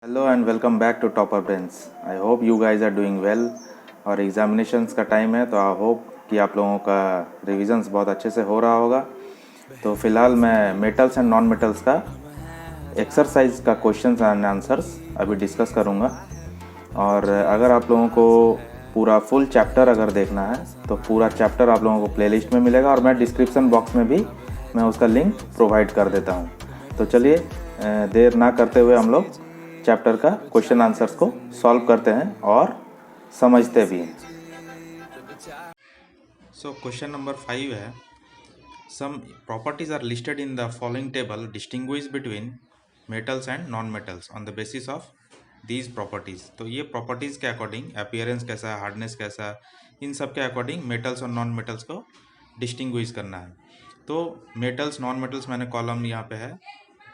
Hello and welcome back to Topper Brains. I hope you guys are doing well. और examinations का time है तो I hope कि आप लोगों का रिविजन्स बहुत अच्छे से हो रहा होगा। तो फिलहाल मैं मेटल्स एंड नॉन मेटल्स का एक्सरसाइज का क्वेश्चंस एंड आंसर्स अभी डिस्कस करूँगा। और अगर आप लोगों को पूरा फुल चैप्टर अगर देखना है तो पूरा चैप्टर आप लोगों को प्लेलिस्ट में मिलेगा और मैं डिस्क्रिप्शन बॉक्स में भी मैं उसका लिंक प्रोवाइड कर देता हूँ। तो चलिए देर ना करते हुए हम लोग चैप्टर का क्वेश्चन आंसर्स को सॉल्व करते हैं और समझते भी हैं। सो क्वेश्चन नंबर 5 है, some properties are listed in the following table distinguish between metals and non metals on the basis of these properties. तो ये प्रॉपर्टीज़ के अकॉर्डिंग अपीयरेंस कैसा है, हार्डनेस कैसा है, इन सब के अकॉर्डिंग मेटल्स और नॉन मेटल्स को डिस्टिंग्विश करना है। तो मेटल्स नॉन मेटल्स मैंने कॉलम यहाँ पे है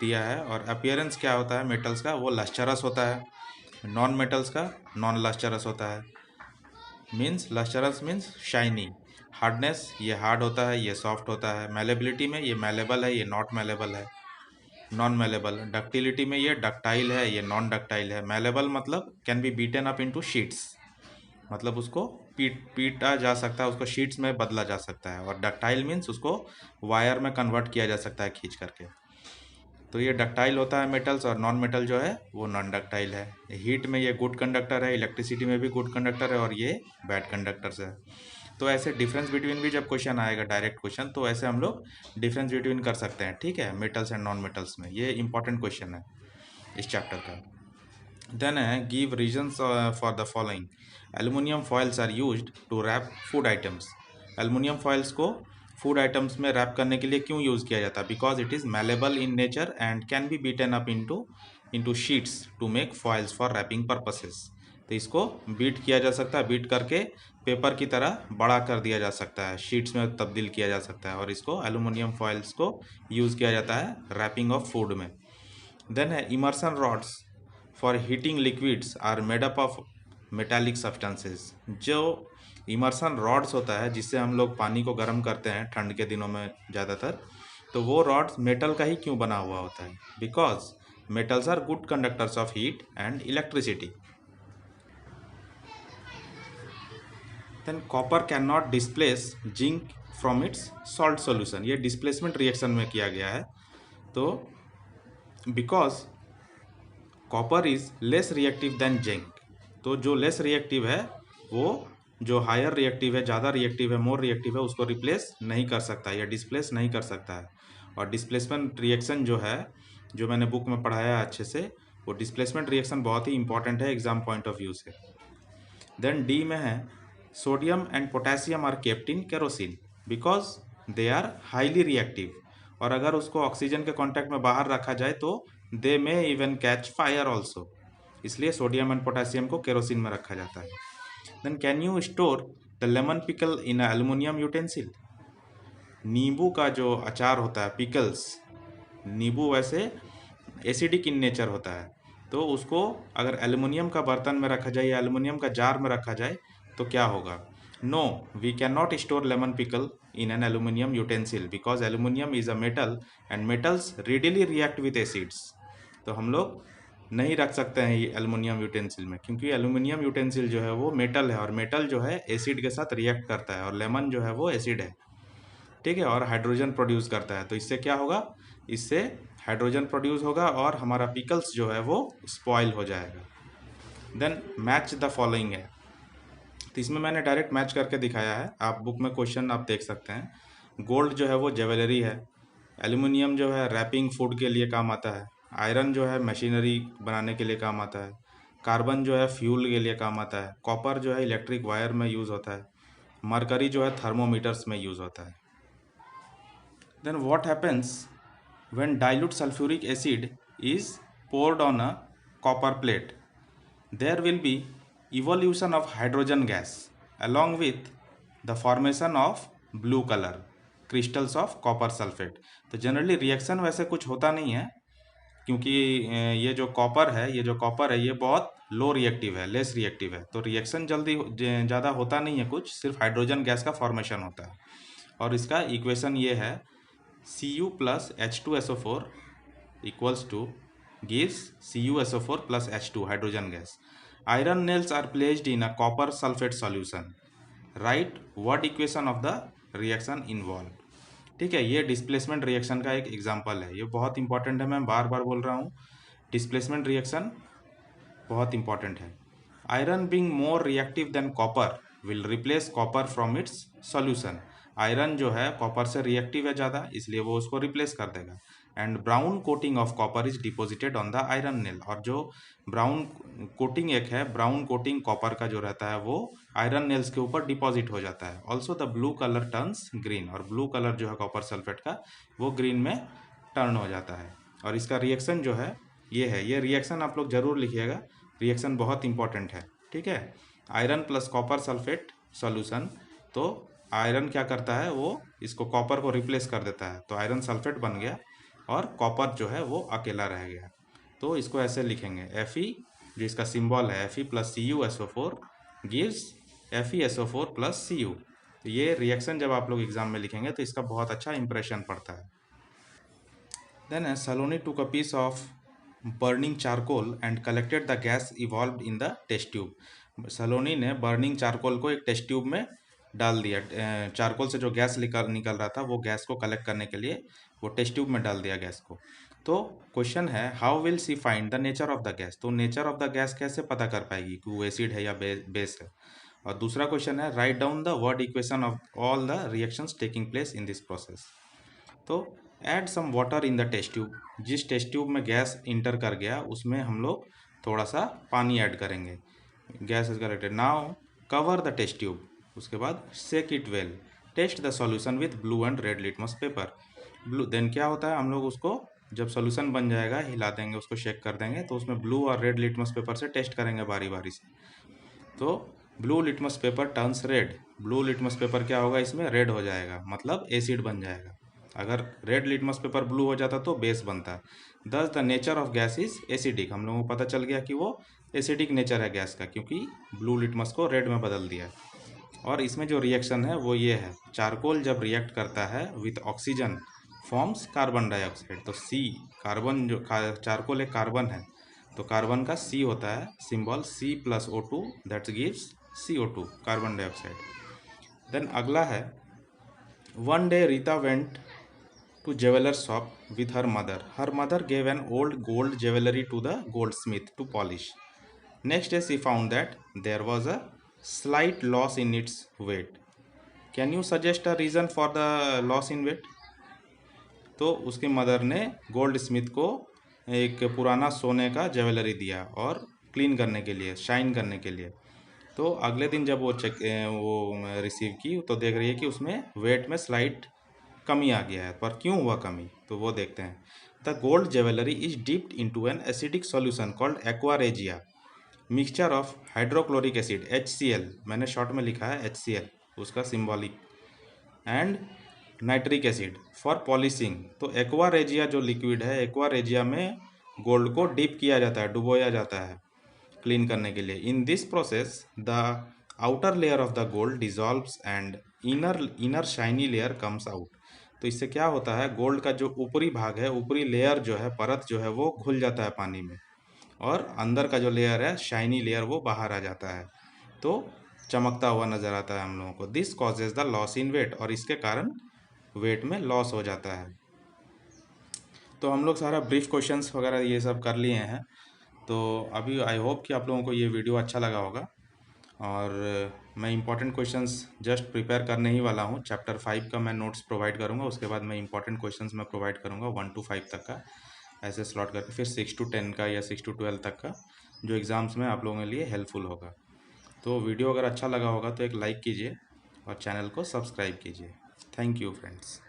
दिया है। और अपीयरेंस क्या होता है मेटल्स का, वो लस्चरस होता है। नॉन मेटल्स का नॉन लस्चरस होता है। Means lustrous means shiny. Hardness ये हार्ड होता है, ये सॉफ्ट होता है। मेलेबिलिटी में ये मेलेबल है, ये नॉट मेलेबल है, नॉन मेलेबल। डक्टिलिटी में ये डक्टाइल है, ये नॉन डक्टाइल है। मेलेबल मतलब can be beaten up into sheets, मतलब उसको पीटा जा सकता है, उसको शीट्स में बदला जा सकता है। और डक्टाइल मीन्स उसको वायर में कन्वर्ट किया जा सकता है खींच करके। तो ये डक्टाइल होता है मेटल्स, और नॉन मेटल जो है वो नॉन डक्टाइल है। हीट में ये गुड कंडक्टर है, इलेक्ट्रिसिटी में भी गुड कंडक्टर है, और ये बैड कंडक्टर्स है। तो ऐसे डिफरेंस बिटवीन भी जब क्वेश्चन आएगा डायरेक्ट क्वेश्चन, तो ऐसे हम लोग डिफरेंस बिटवीन कर सकते हैं, ठीक है, मेटल्स एंड नॉन मेटल्स में। ये इंपॉर्टेंट क्वेश्चन है इस चैप्टर का। देन है, give reasons for the following. Aluminium foils are used to wrap food items. Aluminium foils को फूड आइटम्स में रैप करने के लिए क्यों यूज़ किया जाता है? Because it is malleable in nature and can be beaten up into sheets to make foils for wrapping purposes. तो इसको बीट किया जा सकता है, बीट करके पेपर की तरह बड़ा कर दिया जा सकता है, शीट्स में तब्दील किया जा सकता है, और इसको एल्युमिनियम फॉइल्स को यूज़ किया जाता है रैपिंग ऑफ फूड में। देन है, immersion rods for heating liquids are made up of metallic substances. जो इमर्सन रॉड्स होता है जिससे हम लोग पानी को गर्म करते हैं ठंड के दिनों में ज़्यादातर, तो वो रॉड्स मेटल का ही क्यों बना हुआ होता है? Because metals are good conductors of heat and electricity. Then copper can not displace zinc from its salt solution. ये डिस्प्लेसमेंट रिएक्शन में किया गया है। तो because copper is less reactive than zinc. तो जो लेस रिएक्टिव है वो जो हायर रिएक्टिव है, ज़्यादा रिएक्टिव है, मोर रिएक्टिव है, उसको रिप्लेस नहीं कर सकता या डिस्प्लेस नहीं कर सकता है। और डिस्प्लेसमेंट रिएक्शन जो है, जो मैंने बुक में पढ़ाया है अच्छे से, वो डिस्प्लेसमेंट रिएक्शन बहुत ही इंपॉर्टेंट है एग्जाम पॉइंट ऑफ व्यू से। देन डी में है, sodium and potassium are kept in kerosene because they are highly reactive. और अगर उसको ऑक्सीजन के कांटेक्ट में बाहर रखा जाए तो they may even catch fire also, इसलिए सोडियम एंड पोटेशियम को केरोसिन में रखा जाता है। Then can you store the lemon pickle in aluminium utensil. नींबू का जो अचार होता है, पिकल्स, नींबू वैसे एसिडिक इन नेचर होता है, तो उसको अगर एल्युमिनियम का बर्तन में रखा जाए या एल्युमिनियम का जार में रखा जाए तो क्या होगा? No, we can not store lemon pickle in an aluminium utensil because aluminium is a metal and metals readily react with acids. तो हम लोग नहीं रख सकते हैं ये एल्युमिनियम यूटेंसिल में, क्योंकि एल्युमिनियम यूटेंसिल जो है वो मेटल है, और मेटल जो है एसिड के साथ रिएक्ट करता है, और लेमन जो है वो एसिड है, ठीक है, और हाइड्रोजन प्रोड्यूस करता है। तो इससे क्या होगा? इससे हाइड्रोजन प्रोड्यूस होगा और हमारा पिकल्स जो है वो स्पॉइल हो जाएगा। देन मैच द फॉलोइंग है, तो इसमें मैंने डायरेक्ट मैच करके दिखाया है, आप बुक में क्वेश्चन आप देख सकते हैं। गोल्ड जो है वो ज्वेलरी है, एल्युमिनियम जो है रैपिंग फूड के लिए काम आता है, आयरन जो है मशीनरी बनाने के लिए काम आता है, कार्बन जो है फ्यूल के लिए काम आता है, कॉपर जो है इलेक्ट्रिक वायर में यूज़ होता है, मरकरी जो है थर्मोमीटर्स में यूज़ होता है। Then what happens when dilute sulfuric acid is poured on a copper plate? There will be evolution of hydrogen gas along with the formation of blue color crystals of copper sulfate. तो generally reaction वैसे कुछ होता नहीं है, क्योंकि ये जो copper है, ये बहुत लो रिएक्टिव है, लेस रिएक्टिव है, तो रिएक्शन जल्दी ज़्यादा होता नहीं है कुछ, सिर्फ हाइड्रोजन गैस का फॉर्मेशन होता है। और इसका इक्वेशन ये है, Cu plus H2SO4 equals to gives CuSO4 plus H2 hydrogen gas. Iron nails are placed in a copper sulfate solution. Write what equation of the reaction involved. ठीक है, ये डिस्प्लेसमेंट रिएक्शन का एक एग्जांपल है। ये बहुत इंपॉर्टेंट है, मैं बार बार बोल रहा हूँ, डिस्प्लेसमेंट रिएक्शन बहुत इंपॉर्टेंट है। Iron being more reactive than copper will replace copper from its solution. Iron जो है कॉपर से रिएक्टिव है ज़्यादा, इसलिए वो उसको रिप्लेस कर देगा। And brown coating of copper is deposited on the iron nail. और जो ब्राउन कोटिंग एक है, ब्राउन कोटिंग कॉपर का जो रहता है वो आयरन नेल्स के ऊपर डिपॉजिट हो जाता है। Also the blue colour turns green. और ब्लू कलर जो है कॉपर सल्फेट का वो ग्रीन में टर्न हो जाता है। और इसका रिएक्शन जो है ये है, ये रिएक्शन आप लोग जरूर लिखिएगा, रिएक्शन बहुत इंपॉर्टेंट है। ठीक है, iron plus copper sulphate solution. तो आयरन क्या करता है, वो इसको कॉपर को रिप्लेस कर देता है, तो आयरन सल्फेट बन गया और कॉपर जो है वो अकेला रह गया। तो इसको ऐसे लिखेंगे, Fe जो इसका सिंबल है Fe plus CuSO4 gives FeSO4 plus Cu। तो ये रिएक्शन जब आप लोग एग्जाम में लिखेंगे तो इसका बहुत अच्छा इंप्रेशन पड़ता है। Then Saloni took a piece of burning charcoal and collected the gas evolved in the test tube। सलोनी ने बर्निंग चारकोल को एक टेस्ट ट्यूब में डाल दिया। चारकोल से जो गैस निकल रहा था वो गैस को कलेक्ट करने के लिए वो टेस्ट ट्यूब में डाल दिया गैस को। तो क्वेश्चन है, how will see find the nature of the gas. तो नेचर ऑफ द गैस कैसे पता कर पाएगी कि वो एसिड है या बेस है। और दूसरा क्वेश्चन है, write down the word equation of all the reactions taking place in this process. तो add some water in the test tube. जिस टेस्ट ट्यूब में गैस इंटर कर गया उसमें हम लोग थोड़ा सा पानी ऐड करेंगे। Gas is collected, now cover the test tube. उसके बाद shake it well, test the solution with blue and red litmus paper. Blue then क्या होता है, हम लोग उसको जब सॉल्यूशन बन जाएगा हिला देंगे, उसको शेक कर देंगे, तो उसमें ब्लू और रेड लिटमस पेपर से टेस्ट करेंगे बारी बारी से। तो blue litmus paper turns red. Blue litmus paper क्या होगा, इसमें रेड हो जाएगा, मतलब एसिड बन जाएगा। अगर रेड लिटमस पेपर ब्लू हो जाता तो बेस बनता है। दस the nature of gas is acidic. हम लोगों को पता चल गया कि वो एसिडिक नेचर है गैस का, क्योंकि ब्लू लिटमस को रेड में बदल दिया। और इसमें जो रिएक्शन है वो ये है, चारकोल जब रिएक्ट करता है with oxygen forms carbon dioxide. तो सी कार्बन जो चारकोल एक कार्बन है, तो कार्बन का सी होता है symbol, C plus O2 that gives CO2 carbon dioxide. Then अगला है, one day Rita went to jeweler shop with her mother. Her mother gave an old gold jewelry to the goldsmith to polish. Next day she found that there was a slight loss in its weight. Can you suggest a reason for the loss in weight? तो उसकी mother ने gold Smith को एक पुराना सोने का jewellery दिया और क्लीन करने के लिए, शाइन करने के लिए। तो अगले दिन जब वो रिसीव की तो देख रही है कि उसमें वेट में स्लाइट कमी आ गया है। पर क्यों हुआ कमी, तो वो देखते हैं। The gold jewellery is dipped into an acidic solution called aqua regia, mixture of hydrochloric acid HCl, मैंने शॉर्ट में लिखा है HCl उसका symbolic, and nitric acid for polishing. तो एक्वारेजिया जो लिक्विड है, एक्वारेजिया में गोल्ड को डिप किया जाता है, डुबोया जाता है क्लीन करने के लिए। इन this process the outer layer of the gold dissolves and inner shiny layer comes out. तो इससे क्या होता है, गोल्ड का जो ऊपरी भाग है, ऊपरी लेयर जो है, परत जो है वो घुल जाता है पानी में, और अंदर का जो लेयर है, शाइनी लेयर, वो बाहर आ जाता है, तो चमकता हुआ नजर आता है हम लोगों को। This causes the loss in weight, और इसके कारण वेट में लॉस हो जाता है। तो हम लोग सारा ब्रीफ क्वेश्चंस वगैरह ये सब कर लिए हैं। तो अभी आई होप कि आप लोगों को ये वीडियो अच्छा लगा होगा। और मैं इंपॉर्टेंट क्वेश्चंस जस्ट प्रिपेयर करने ही वाला हूँ। चैप्टर 5 का मैं नोट्स प्रोवाइड करूँगा, उसके बाद मैं इंपॉर्टेंट क्वेश्चंस मैं प्रोवाइड करूँगा 1 to 5 तक का, ऐसे स्लॉट करके, फिर 6 to 10 का या 6 to 12 तक का, जो एग्ज़ाम्स में आप लोगों के लिए हेल्पफुल होगा। तो वीडियो अगर अच्छा लगा होगा तो एक लाइक कीजिए और चैनल को सब्सक्राइब कीजिए। Thank you friends.